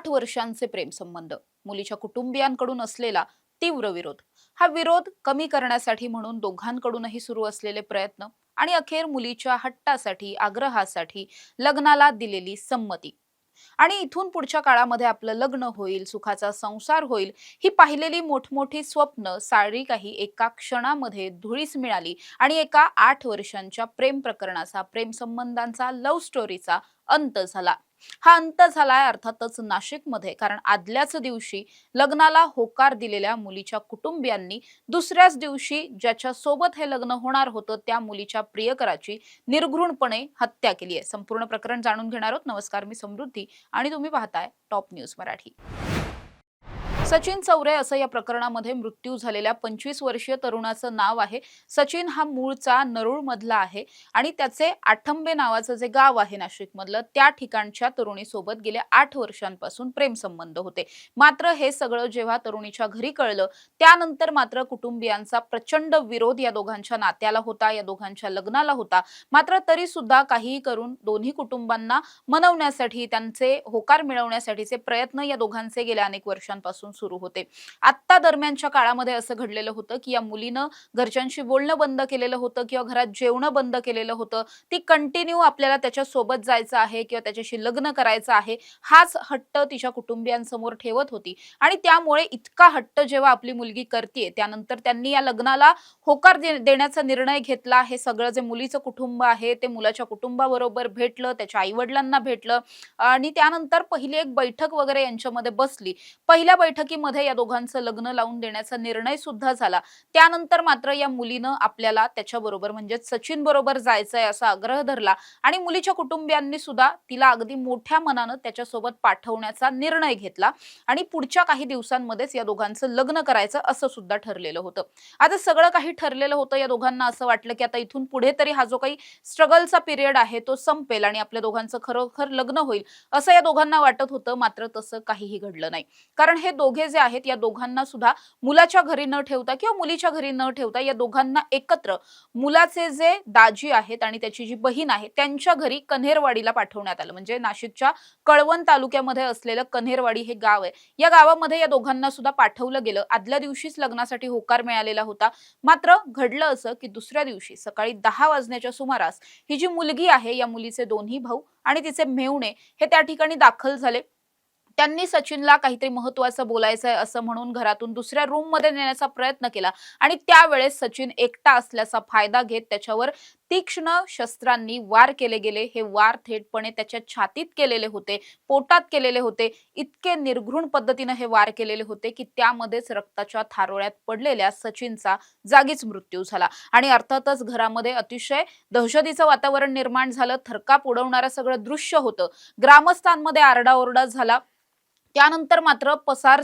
वर्षांचे प्रेमसंबंध, मुलीच्या कुटुंबियांकडून असलेला तीव्र विरोध. हा विरोध कमी करण्यासाठी म्हणून दोघांकडूनही सुरू असलेले प्रयत्न आणि अखेर मुलीच्या हट्टासाठी, आग्रहासाठी लग्नाला दिलेली संमती. आणि इथून पुढच्या काळामध्ये आपलं लग्न होईल, सुखाचा संसार होईल, ही पाहिलेली मोठमोठी स्वप्न सारी काही एका क्षणामध्ये धुळीस मिळाली आणि एका 8 वर्षांच्या प्रेम प्रकरणाचा, प्रेम संबंधांचा, लव्ह स्टोरीचा अंत झाला. हा अंत झालाय अर्थातच नाशिकमध्ये, कारण आदल्याच दिवशी लग्नाला होकार दिलेल्या मुलीच्या कुटुंबियांनी दुसऱ्याच दिवशी ज्याच्या सोबत हे लग्न होणार होतं त्या मुलीच्या प्रियकराची निर्घृणपणे हत्या केली आहे. संपूर्ण प्रकरण जाणून घेणार आहोत. नमस्कार, मी समृद्धी आणि तुम्ही पाहताय टॉप न्यूज मराठी. सचिन चौरे असं या प्रकरणामध्ये मृत्यू झालेल्या 25 वर्षीय तरुणाचं नाव आहे. सचिन हा मूळचा नरूळ मधला आहे आणि त्याचे आठंबे नावाचं जे गाव आहे नाशिक मधलं, त्या ठिकाणच्या तरुणीसोबत गेल्या 8 वर्षांपासून प्रेम संबंध होते. मात्र हे सगळं जेव्हा तरुणीच्या घरी कळलं, त्यानंतर मात्र कुटुंबियांचा प्रचंड विरोध या दोघांच्या नात्याला होता, या दोघांच्या लग्नाला होता. मात्र तरी सुद्धा काहीही करून दोन्ही कुटुंबांना मनवण्यासाठी, त्यांचे होकार मिळवण्यासाठीचे प्रयत्न या दोघांचे गेल्या अनेक वर्षांपासून सुरू होते. आता दरम्यानच्या काळामध्ये असं घडलेलं होतं की या मुलीनं घरच्यांशी बोलणं बंद केलेलं होतं किंवा घरात जेवणं बंद केलेलं होतं. ती कंटिन्यू आपल्याला त्याच्या सोबत जायचं आहे किंवा त्याच्याशी लग्न करायचं आहे, हाच हट्ट तिच्या कुटुंबियांसमोर ठेवत होती. आणि त्यामुळे इतका हट्ट जेव्हा आपली मुलगी करते, त्यानंतर त्यांनी या लग्नाला होकार देण्याचा निर्णय घेतला. हे सगळं जे मुलीचं कुटुंब आहे ते मुलाच्या कुटुंबाबरोबर भेटलं, त्याच्या आईवडिलांना भेटलं आणि त्यानंतर पहिली एक बैठक वगैरे यांच्यामध्ये बसली. पहिल्या बैठकीमध्ये या दोघांचं लग्न लावून देण्याचा निर्णय सुद्धा झाला. त्यानंतर मात्र या मुलीनं आपल्याला त्याच्याबरोबर म्हणजे सचिन बरोबर जायचंय असा आग्रह धरला आणि मुलीच्या कुटुंबियांनी सुद्धा तिला अगदी मोठ्या मनानं त्याच्यासोबत पाठवण्याचा निर्णय घेतला आणि पुढच्या काही दिवसांमध्येच या दोघांचं लग्न करायचं असं सुद्धा ठरलेलं होतं. आता सगळं काही ठरलेलं होतं. या दोघांना असं वाटलं की आता इथून पुढे तरी हा जो काही स्ट्रगलचा पिरियड आहे तो संपेल आणि आपल्या दोघांचं खरोखर लग्न होईल असं या दोघांना वाटत होतं. मात्र तसं काहीही घडलं नाही. कारण हे दोघे जे आहेत या दोघांना सुद्धा मुलाच्या घरी न ठेवता किंवा मुलीच्या घरी न ठेवता या दोघांना एकत्र मुलाचे जे दाजी आहेत आणि त्याची जी बहीण आहे त्यांच्या घरी कन्हेरवाडीला पाठवण्यात आलं. म्हणजे नाशिकच्या कळवण तालुक्यामध्ये असलेलं कन्हेरवाडी हे गाव आहे. या गावामध्ये या दोघांना सुद्धा पाठवलं गेलं. आदल्या दिवशीच लग्नासाठी होकार मिळालेला होता. मात्र घडलं असं की दुसऱ्या दिवशी सकाळी 10 वाजण्याच्या सुमारास ही जी मुलगी आहे, या मुलीचे दोन्ही भाऊ आणि तिचे मेहुणे हे त्या ठिकाणी दाखल झाले. त्यांनी सचिनला काहीतरी महत्त्वाचं बोलायचंय असं म्हणून घरातून दुसऱ्या रूम मध्ये नेण्याचा प्रयत्न केला आणि त्यावेळेस सचिन एकटा असल्याचा फायदा घेत त्याच्यावर तीक्ष्ण शस्त्रांनी वार केले गेले. हे वार थेटपणे त्याच्या छातीत केलेले होते, पोटात केलेले होते. इतके निर्घृण पद्धतीने हे वार केलेले होते की त्यामध्येच रक्ताच्या थारोळ्यात पडलेल्या सचिनचा जागीच मृत्यू झाला. आणि अर्थातच घरामध्ये अतिशय दहशतीचं वातावरण निर्माण झालं. थरकाप उडवणारं सगळं दृश्य होतं. ग्रामस्थांमध्ये आरडाओरडा झाला. त्यानंतर मात्र पसार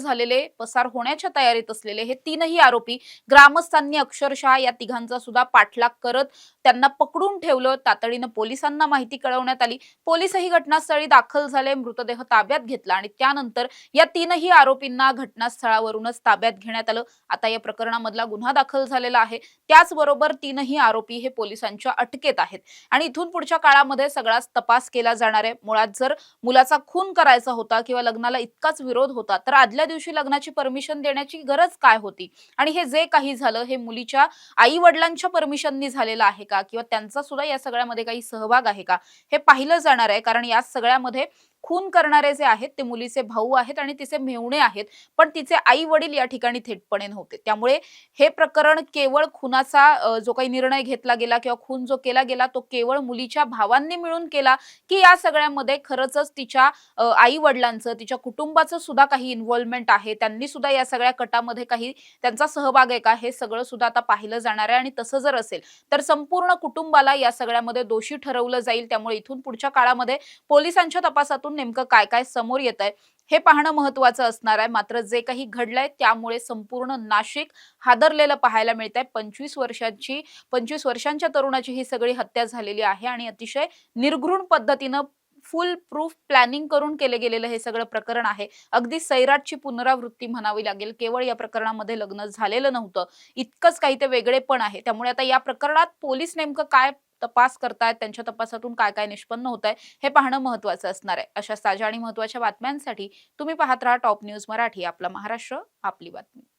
होण्याच्या तयारीत असलेले हे तीनही आरोपी ग्रामस्थांनी अक्षरशः या तिघांचा सुद्धा पाठलाग करत त्यांना पकडून ठेवलं. तातडीनं पोलिसांना माहिती कळवण्यात आली. पोलिसही घटनास्थळी दाखल झाले, मृतदेह ताब्यात घेतला आणि त्यानंतर या तीनही आरोपींना घटनास्थळावरूनच ताब्यात घेण्यात आलं. आता या प्रकरणामधला गुन्हा दाखल झालेला आहे. त्याचबरोबर तीनही आरोपी हे पोलिसांच्या अटकेत आहेत आणि इथून पुढच्या काळामध्ये सगळाच तपास केला जाणार आहे. मुळात जर मुलाचा खून करायचा होता किंवा लग्नाला इतकाच विरोध होता तर आदल्या दिवशी लग्नाची परमिशन देण्याची गरज काय होती आणि हे जे काही झालं हे मुलीच्या आई वडिलांच्या परमिशननी झालेलं आहे का किंवा त्यांचा सुद्धा या सगळ्यामध्ये काही सहभाग आहे का, हे पाहिलं जाणार आहे. कारण या सगळ्यामध्ये खून करणारे जे आहेत ते मुलीचे भाऊ आहेत आणि तिचे मेहुणे आहेत, पण तिचे आई वडील या ठिकाणी थेटपणे नव्हते. त्यामुळे हे प्रकरण केवळ खुनाचा जो काही निर्णय घेतला गेला किंवा खून जो केला गेला तो केवळ मुलीच्या भावांनी मिळून केला की या सगळ्यामध्ये खरंच तिच्या आई वडिलांचं, तिच्या कुटुंबाचं सुद्धा काही इन्व्हॉल्वमेंट आहे, त्यांनी सुद्धा या सगळ्या कटामध्ये काही त्यांचा सहभाग आहे का, हे सगळं सुद्धा आता पाहिलं जाणार आहे. आणि तसं जर असेल तर संपूर्ण कुटुंबाला या सगळ्यामध्ये दोषी ठरवलं जाईल. त्यामुळे इथून पुढच्या काळामध्ये पोलिसांच्या तपासातून नेमकं काय काय समोर येतंय हे पाहणं महत्त्वाचं असणार आहे. मात्र जे काही घडलंय त्यामुळे संपूर्ण नाशिक हादरलेलं पाहायला मिळतंय. 25 वर्षांच्या तरुणाची ही सगळी हत्या झालेली आहे आणि अतिशय निर्घृण पद्धतीनं फुल प्रूफ प्लॅनिंग करून केले गेलेलं हे सगळं प्रकरण आहे. अगदी सैराटची पुनरावृत्ती म्हणावी लागेल. केवळ या प्रकरणामध्ये लग्न झालेलं नव्हतं, इतकंच काही ते वेगळेपण आहे. त्यामुळे आता या प्रकरणात पोलीस नेमकं काय तपास करतायत, त्यांच्या तपासातून काय काय निष्पन्न होत आहे हे पाहणं महत्त्वाचं असणार आहे. अशा ताज्या आणि महत्त्वाच्या बातम्यांसाठी तुम्ही पाहत राहा टॉप न्यूज मराठी. आपला महाराष्ट्र, आपली बातमी.